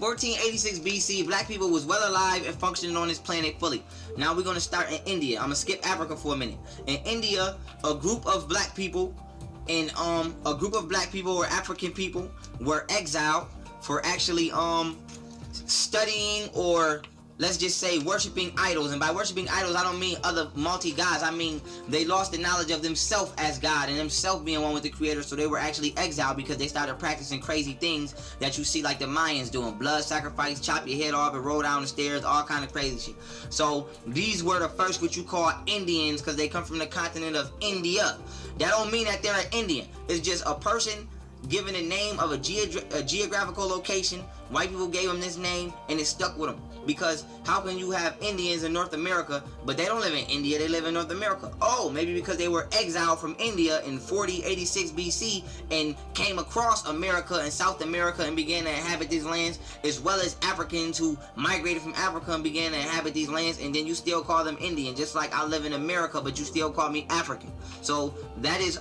1486 BC, black people was well alive and functioning on this planet fully. Now we're going to start in India. I'm going to skip Africa for a minute. In India, a group of black people or African people were exiled for actually studying, or let's just say worshiping idols. And by worshiping idols, I don't mean other multi-gods. I mean they lost the knowledge of themselves as God and themselves being one with the Creator. So they were actually exiled because they started practicing crazy things that you see like the Mayans doing. Blood sacrifice, chop your head off and roll down the stairs, all kind of crazy shit. So these were the first what you call Indians, because they come from the continent of India. That don't mean that they're an Indian. It's just a person given the name of a geographical location. White people gave them this name and it stuck with them. Because how can you have Indians in North America, but they don't live in India, they live in North America? Oh, maybe because they were exiled from India in 4086 BC and came across America and South America and began to inhabit these lands, as well as Africans who migrated from Africa and began to inhabit these lands, and then you still call them Indian, just like I live in America, but you still call me African. So that is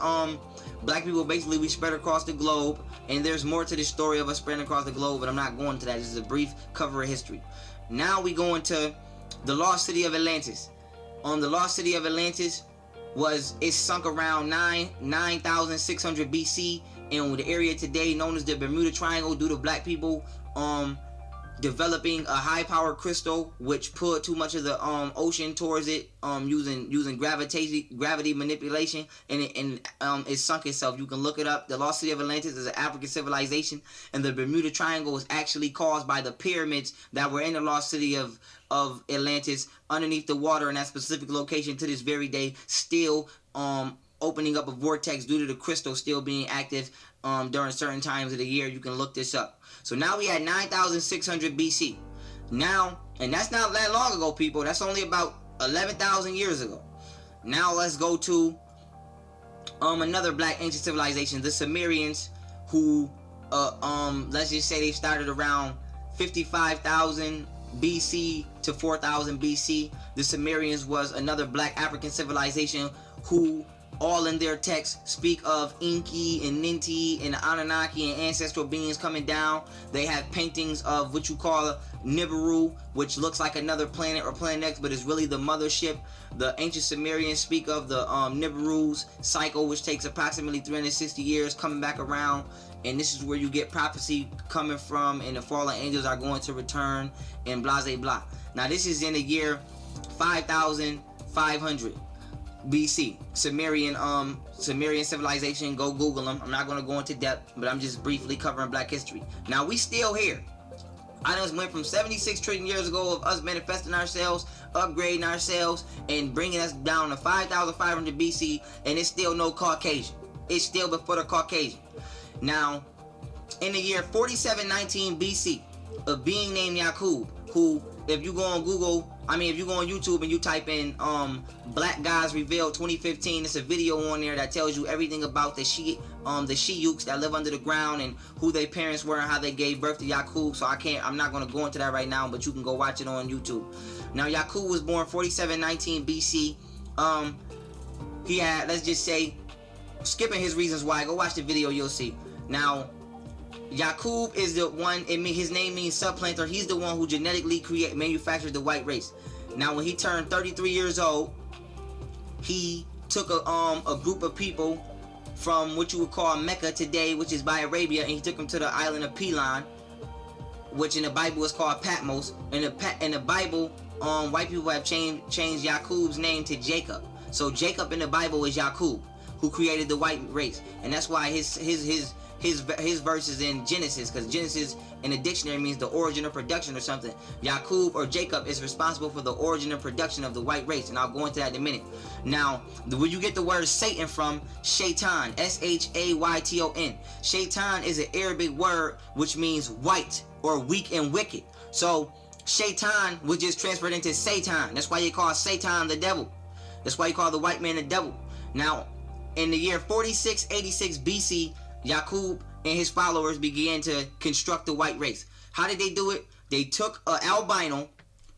black people, basically, we spread across the globe, and there's more to this story of us spreading across the globe, but I'm not going to that. This is a brief cover of history. Now we go into the lost city of Atlantis. The lost city of Atlantis it sunk around 9,600 BC in the area today known as the Bermuda Triangle, due to black people developing a high-powered crystal which pulled too much of the ocean towards it, using gravity manipulation, and it sunk itself. You can look it up. The lost city of Atlantis is an African civilization, and the Bermuda Triangle was actually caused by the pyramids that were in the lost city of Atlantis underneath the water in that specific location to this very day, still opening up a vortex due to the crystal still being active during certain times of the year. You can look this up. So now we had 9,600 BC. Now, and that's not that long ago, people. That's only about 11,000 years ago. Now let's go to another black ancient civilization, the Sumerians, who let's just say they started around 55,000 BC to 4,000 BC. The Sumerians was another black African civilization who all in their texts speak of Enki and Ninti and Anunnaki and ancestral beings coming down. They have paintings of what you call Nibiru, which looks like another planet or Planet X, but is really the mothership. The ancient Sumerians speak of the Nibiru's cycle, which takes approximately 360 years coming back around. And this is where you get prophecy coming from, and the fallen angels are going to return, and blah, blah, blah. Now this is in the year 5,500. BC. Sumerian civilization. Go Google them. I'm not going to go into depth, but I'm just briefly covering black history. Now we still here. I just went from 76 trillion years ago of us manifesting ourselves, upgrading ourselves, and bringing us down to 5,500 BC, and it's still no Caucasian. It's still before the Caucasian. Now, in the year 4719 BC, a being named Yaqub, who, if you go on if you go on YouTube and you type in Black Guys Revealed 2015, it's a video on there that tells you everything about the Shiyuks that live under the ground and who their parents were and how they gave birth to Yaqub. So I'm not going to go into that right now, but you can go watch it on YouTube. Now Yaqub was born 4719 BC. He had, let's just say, skipping his reasons why, go watch the video, you'll see. Now Yaqub is the one, his name means supplanter. He's the one who genetically manufactured the white race. Now when he turned 33 years old, he took a group of people from what you would call Mecca today, which is by Arabia, and he took them to the island of Pelan, which in the Bible is called Patmos. In the Bible, white people have changed Yaqub's name to Jacob. So Jacob in the Bible is Yaqub, who created the white race, and that's why his verse is in Genesis, because Genesis in the dictionary means the origin or production or something. Yaqub or Jacob is responsible for the origin and production of the white race, and I'll go into that in a minute. Now, where you get the word Satan from, Shaitan, S-H-A-Y-T-O-N. Shaitan is an Arabic word which means white or weak and wicked. So Shaitan was just transferred into Satan. That's why you call Satan the devil. That's why you call the white man the devil. Now, in the year 4686 BC, Yaqub and his followers began to construct the white race. How did they do it? They took an albino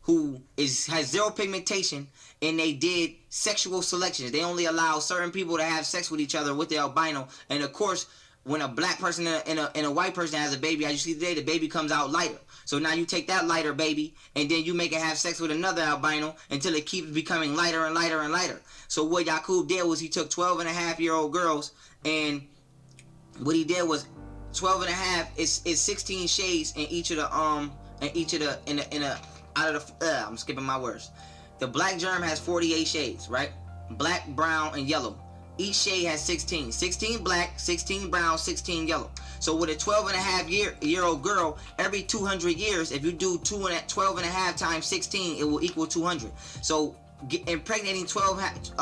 who has zero pigmentation, and they did sexual selections. They only allow certain people to have sex with each other with the albino, and of course, when a black person and a white person has a baby, as you see today, the baby comes out lighter. So now you take that lighter baby and then you make it have sex with another albino until it keeps becoming lighter and lighter and lighter. So what Yaqub did was he took 12-and-a-half-year-old girls, and what he did was 12 and a half is 16 shades in each of the I'm skipping my words. The black germ has 48 shades, right? Black, brown, and yellow. Each shade has 16. 16 black, 16 brown, 16 yellow. So with a 12-and-a-half-year-old girl, every 200 years, if you do 12 and a half times 16, it will equal 200. So impregnating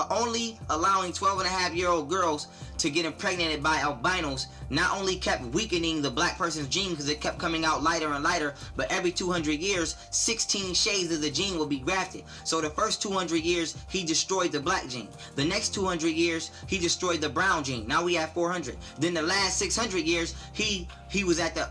only allowing 12-and-a-half-year-old girls to get impregnated by albinos not only kept weakening the black person's gene because it kept coming out lighter and lighter, but every 200 years 16 shades of the gene will be grafted. So the first 200 years he destroyed the black gene. The next 200 years he destroyed the brown gene. Now we have 400. Then the last 600 years he was at the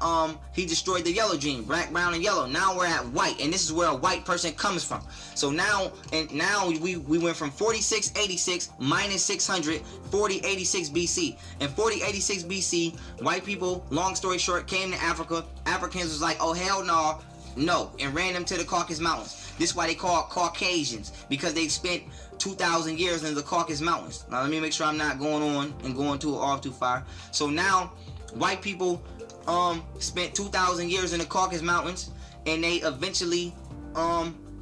he destroyed the yellow gene, black, brown, and yellow. Now we're at white, and this is where a white person comes from. So now we went from 4686 minus 600, 4086 BC. In 4086 BC, white people, long story short, came to Africa. Africans was like, oh hell no, and ran them to the Caucasus Mountains. This is why they call Caucasians, because they spent 2,000 years in the Caucasus Mountains. Now let me make sure I'm not going on and going off too far. So now white people spent 2,000 years in the Caucasus Mountains, and they eventually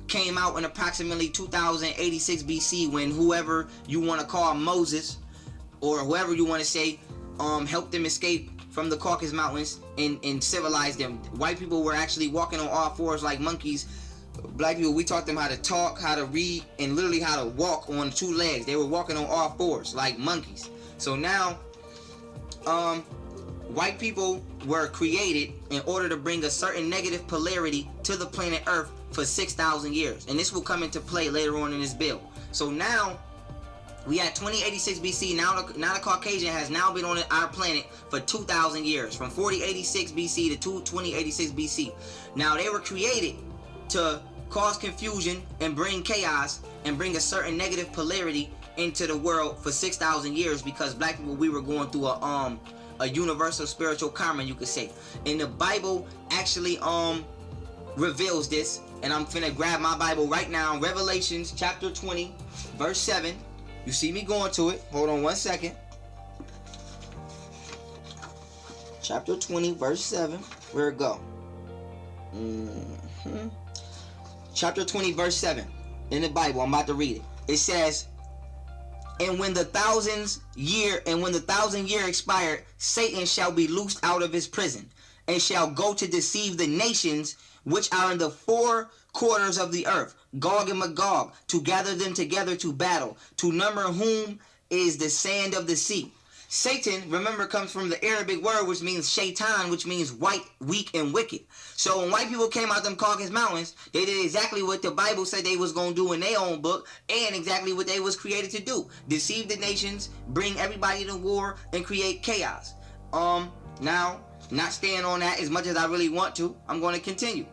came out in approximately 2086 BC, when whoever you want to call Moses, or whoever you want to say, helped them escape from the Caucasus Mountains and civilized them. White people were actually walking on all fours like monkeys. Black people, we taught them how to talk, how to read, and literally how to walk on two legs. They were walking on all fours like monkeys. So now, white people were created in order to bring a certain negative polarity to the planet Earth for 6,000 years. And this will come into play later on in this bill. So now, we at 2086 BC. Now the Caucasian has now been on our planet for 2,000 years, from 4086 BC to 2086 BC. Now they were created to cause confusion and bring chaos and bring a certain negative polarity into the world for 6,000 years, because black people, we were going through a universal spiritual karma, you could say. And the Bible actually reveals this, and I'm finna grab my Bible right now. Revelations chapter 20 verse 7. You see me going to it. Hold on one second. Chapter 20, verse 7. Where it go? Chapter 20, verse 7. In the Bible, I'm about to read it. It says, And when the thousand year expired, Satan shall be loosed out of his prison, and shall go to deceive the nations which are in the four quarters of the earth, Gog and Magog, to gather them together to battle, to number whom is the sand of the sea. Satan, remember, comes from the Arabic word which means shaitan, which means white, weak, and wicked. So when white people came out them Caucasus Mountains, they did exactly what the Bible said they was going to do in their own book, and exactly what they was created to do. Deceive the nations, bring everybody to war, and create chaos. Now, not staying on that as much as I really want to, I'm going to continue.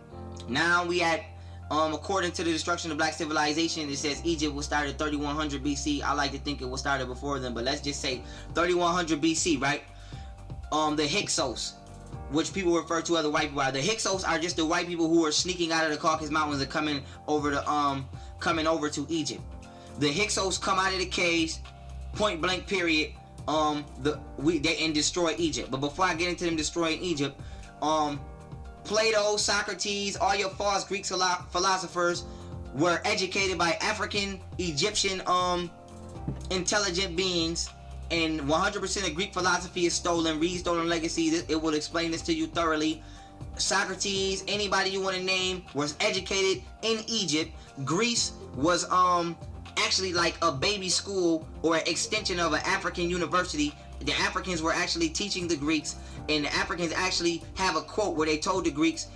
Now we at according to the destruction of black civilization, it says Egypt was started 3100 BC. I like to think it was started before then, but let's just say 3100 BC, right? The Hyksos, which people refer to as the white people, the Hyksos are just the white people who are sneaking out of the Caucasus Mountains and coming over to Egypt. The Hyksos come out of the caves, point blank period, and destroy Egypt. But before I get into them destroying Egypt, Plato, Socrates, all your false Greek philosophers were educated by African, Egyptian, intelligent beings, and 100% of Greek philosophy is stolen. Read Stolen Legacies. It will explain this to you thoroughly. Socrates, anybody you want to name, was educated in Egypt. Greece was actually like a baby school or an extension of an African university. The Africans were actually teaching the Greeks, and the Africans actually have a quote where they told the Greeks,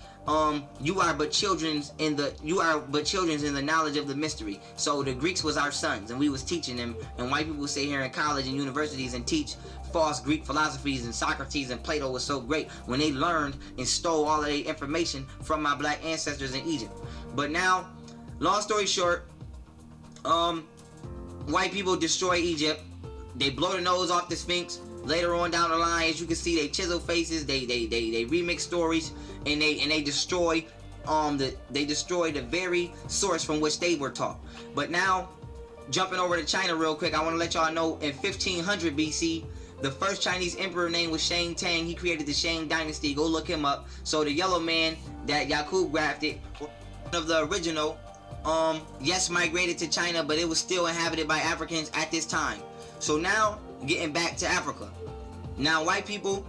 you are but children in the knowledge of the mystery. So the Greeks was our sons, and we was teaching them. And white people sit here in college and universities and teach false Greek philosophies, and Socrates and Plato was so great when they learned and stole all of their information from my black ancestors in Egypt. But now, long story short, white people destroy Egypt. They blow the nose off the Sphinx. later on down the line, as you can see, they chisel faces, they remix stories, and they destroy the very source from which they were taught. But now, jumping over to China real quick, I want to let y'all know in 1500 BC, the first Chinese emperor name was Shang Tang. He created the Shang dynasty. Go look him up. So the yellow man that Yaqub grafted, one of the original, yes, migrated to China, but it was still inhabited by Africans at this time. So now, getting back to Africa. Now, white people,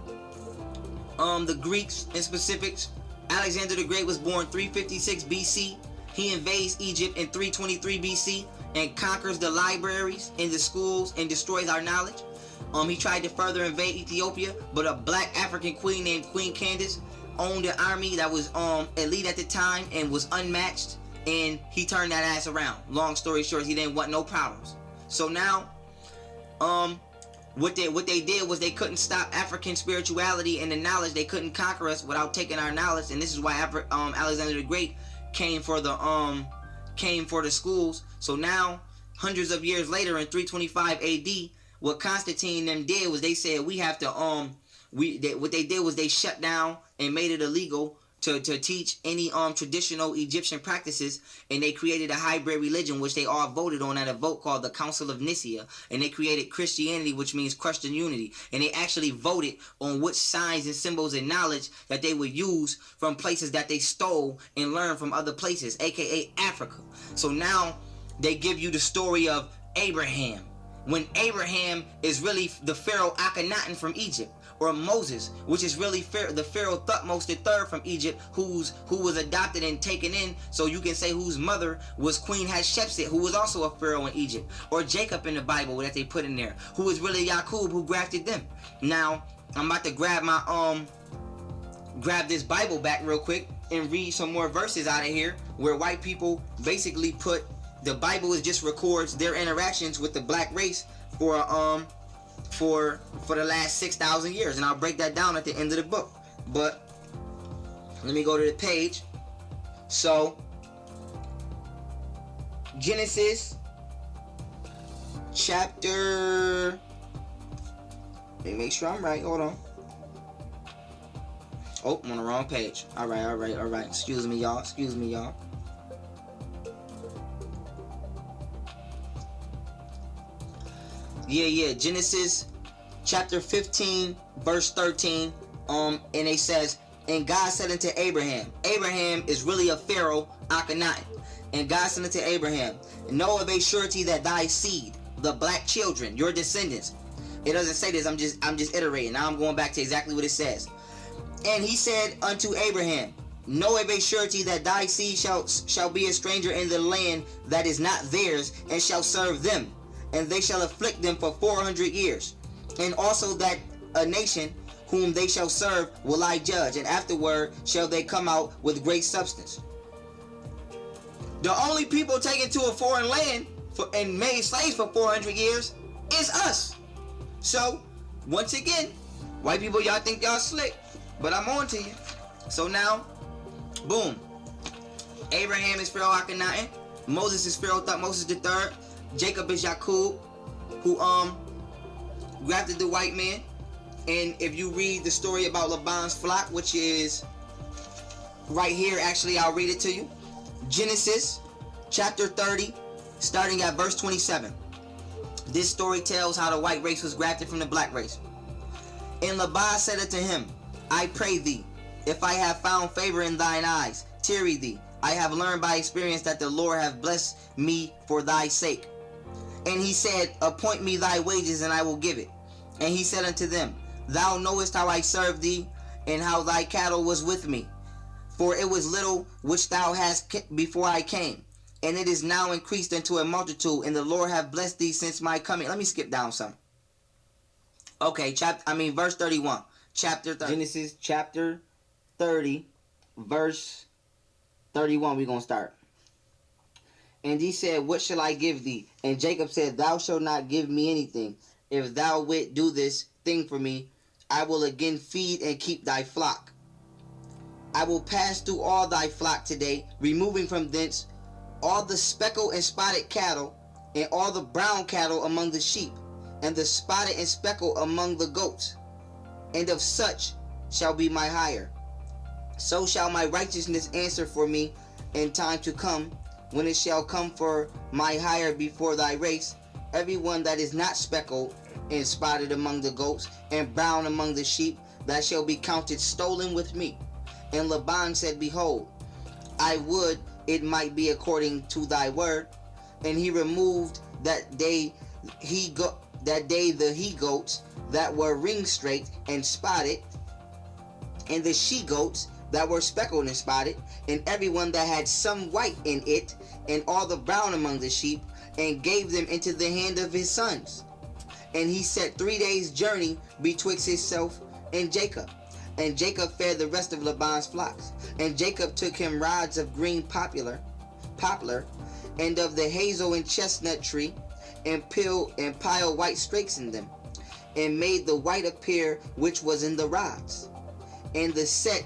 the Greeks in specifics, Alexander the Great was born 356 BC. He invades Egypt in 323 BC and conquers the libraries and the schools and destroys our knowledge. He tried to further invade Ethiopia, but a black African queen named Queen Candace owned an army that was elite at the time and was unmatched, and he turned that ass around. Long story short, he didn't want no problems. So now, what they did was they couldn't stop African spirituality and the knowledge. They couldn't conquer us without taking our knowledge, and this is why Alexander the Great came for the schools. So now, hundreds of years later, in 325 AD, what Constantine and them did was they said we have to what they did was they shut down and made it illegal to teach any traditional Egyptian practices, and they created a hybrid religion which they all voted on at a vote called the Council of Nicaea, and they created Christianity, which means Christian unity, and they actually voted on which signs and symbols and knowledge that they would use from places that they stole and learned from other places, aka Africa. So now they give you the story of Abraham, when Abraham is really the Pharaoh Akhenaten from Egypt, or Moses, which is really the Pharaoh Th3 from Egypt, who was adopted and taken in, so you can say whose mother was Queen Hatshepsut, who was also a Pharaoh in Egypt, or Jacob in the Bible that they put in there, who was really Yaqub who grafted them. Now, I'm about to grab this Bible back real quick and read some more verses out of here, where white people basically put the Bible just records their interactions with the black race for the last 6,000 years, and I'll break that down at the end of the book. But let me go to the page. So Genesis chapter, let me make sure I'm right. Hold on. Oh, I'm on the wrong page. All right. Excuse me, y'all. Yeah. Genesis chapter 15, verse 13. And it says, and God said unto Abraham. Abraham is really a Pharaoh Akhenaten. And God said unto Abraham, know of a surety that thy seed, the black children, your descendants. It doesn't say this. I'm just iterating. Now I'm going back to exactly what it says. And he said unto Abraham, know of a surety that thy seed shall be a stranger in the land that is not theirs, and shall serve them, and they shall afflict them for 400 years. And also that a nation whom they shall serve will I judge, and afterward shall they come out with great substance. The only people taken to a foreign land and made slaves for 400 years is us. So, once again, white people, y'all think y'all slick, but I'm on to you. So now, boom. Abraham is Pharaoh Akhenaten. Moses is Pharaoh Thutmose III. Jacob is Yaqub, who grafted the white man. And if you read the story about Laban's flock, which is right here, actually I'll read it to you. Genesis chapter 30, starting at verse 27. This story tells how the white race was grafted from the black race. And Laban said unto him, I pray thee, if I have found favor in thine eyes, tarry thee. I have learned by experience that the Lord hath blessed me for thy sake. And he said, appoint me thy wages, and I will give it. And he said unto them, thou knowest how I served thee, and how thy cattle was with me. For it was little which thou hast before I came, and it is now increased unto a multitude, and the Lord hath blessed thee since my coming. Let me skip down some. Okay, verse 31. Chapter 30. Genesis chapter 30, verse 31, we're going to start. And he said, what shall I give thee? And Jacob said, thou shalt not give me anything. If thou wilt do this thing for me, I will again feed and keep thy flock. I will pass through all thy flock today, removing from thence all the speckled and spotted cattle, and all the brown cattle among the sheep. and the spotted and speckled among the goats, and of such shall be my hire. So shall my righteousness answer for me in time to come, when it shall come for my hire before thy race. Every one that is not speckled and spotted among the goats, and brown among the sheep, that shall be counted stolen with me. And Laban said, Behold, I would it might be according to thy word. And he removed that day the he goats that were ring straight and spotted, and the she goats that were speckled and spotted, and every one that had some white in it, and all the brown among the sheep, and gave them into the hand of his sons. And he set 3 days' journey betwixt himself and Jacob. And Jacob fed the rest of Laban's flocks. And Jacob took him rods of green poplar, and of the hazel and chestnut tree, and piled white strakes in them, and made the white appear which was in the rods. And he set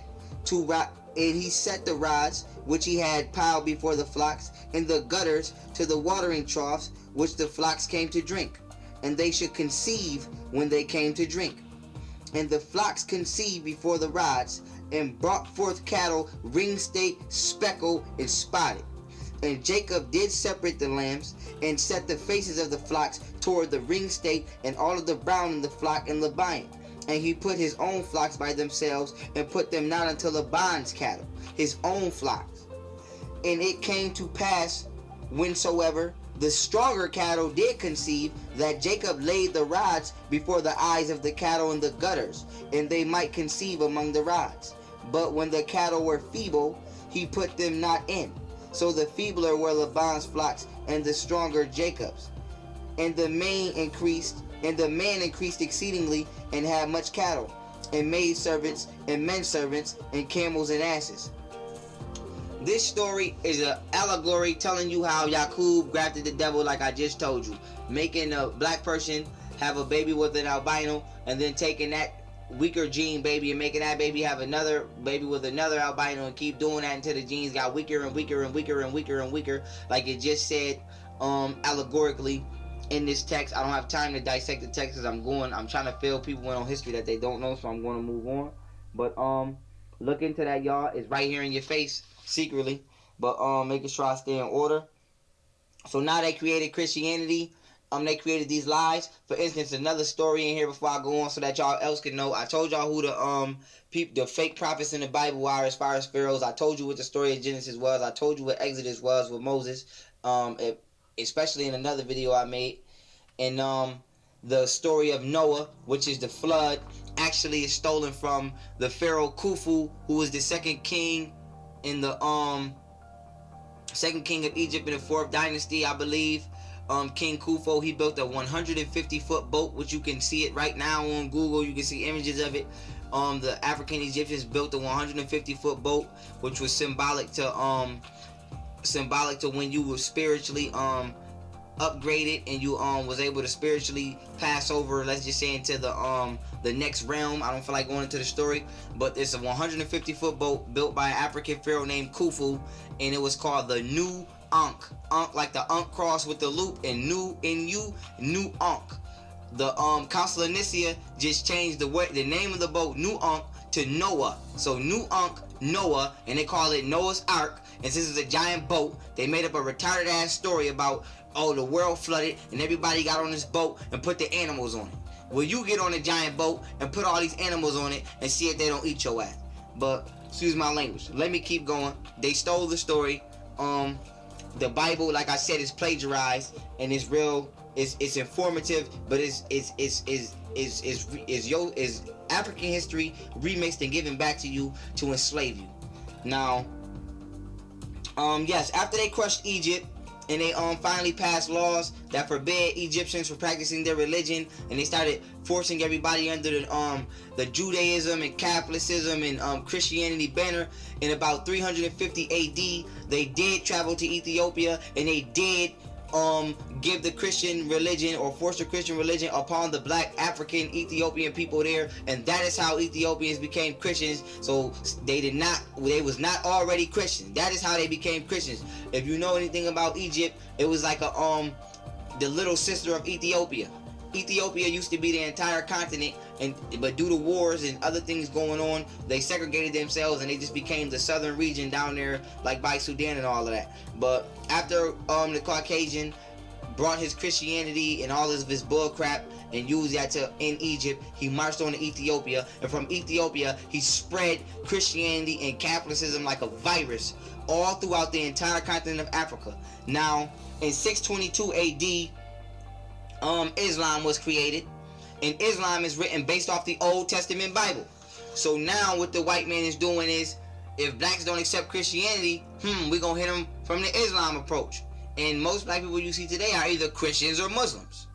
the rods which he had piled before the flocks, and the gutters to the watering troughs which the flocks came to drink, and they should conceive when they came to drink. And the flocks conceived before the rods, and brought forth cattle ring-staked, speckled, and spotted. And Jacob did separate the lambs, and set the faces of the flocks toward the ring-stake, and all of the brown in the flock in Laban. And he put his own flocks by themselves, and put them not unto Laban's cattle, his own flocks. And it came to pass, whensoever the stronger cattle did conceive, that Jacob laid the rods before the eyes of the cattle in the gutters, and they might conceive among the rods. But when the cattle were feeble, he put them not in. So the feebler were Laban's flocks, and the stronger Jacob's. And the man increased exceedingly, and had much cattle, and maid servants, and men servants, and camels and asses. This story is an allegory telling you how Yaqub grafted the devil, like I just told you, making a black person have a baby with an albino, and then taking that weaker gene baby and making that baby have another baby with another albino, and keep doing that until the genes got weaker and weaker and weaker and weaker and weaker, like it just said allegorically in this text. I don't have time to dissect the text because I'm trying to fill people in on history that they don't know, so I'm going to move on. But look into that, y'all. It's right here in your face secretly, but making sure I stay in order. So now they created Christianity. They created these lies. For instance, another story in here before I go on, so that y'all else can know. I told y'all who the fake prophets in the Bible are as far as pharaohs. I told you what the story of Genesis was. I told you what Exodus was with Moses. Especially in another video I made. And the story of Noah, which is the flood, actually is stolen from the Pharaoh Khufu, who was the second king in the second king of Egypt in the 4th dynasty, I believe. King Khufu, he built a 150-foot boat, which you can see it right now on Google. You can see images of it. The African Egyptians built a 150-foot boat, which was symbolic to when you were spiritually upgraded, and you was able to spiritually pass over, let's just say, into the next realm. I don't feel like going into the story, but it's a 150-foot boat built by an African pharaoh named Khufu, and it was called the New Ankh. Ankh, like the Ankh cross with the loop, and New Ankh. The Council of Nicaea just changed the name of the boat, New Ankh, to Noah. So New Ankh, Noah, and they call it Noah's Ark. And since it's a giant boat, they made up a retarded ass story about, oh, the world flooded and everybody got on this boat and put the animals on it. Well, you get on a giant boat and put all these animals on it and see if they don't eat your ass. But excuse my language. Let me keep going. They stole the story. The Bible, like I said, is plagiarized, and it's real. It's informative, but is African history remixed and given back to you to enslave you. Now, yes, after they crushed Egypt, and they finally passed laws that forbade Egyptians from practicing their religion, and they started forcing everybody under the Judaism and Catholicism and Christianity banner. In about 350 AD, they did travel to Ethiopia, and they did give the Christian religion, or force the Christian religion upon the black African Ethiopian people there, and that is how Ethiopians became Christians. So they was not already Christians. That is how they became Christians. If you know anything about Egypt, it was like the little sister of Ethiopia. Ethiopia used to be the entire continent, but due to wars and other things going on, they segregated themselves and they just became the southern region down there, like by Sudan and all of that. But after the Caucasian brought his Christianity and all of his bull crap and used that in Egypt, he marched on to Ethiopia, and from Ethiopia he spread Christianity and Catholicism like a virus all throughout the entire continent of Africa. Now, in 622 AD, Islam was created, and Islam is written based off the Old Testament Bible. So now what the white man is doing is, if blacks don't accept Christianity, we're gonna hit them from the Islam approach. And most black people you see today are either Christians or Muslims.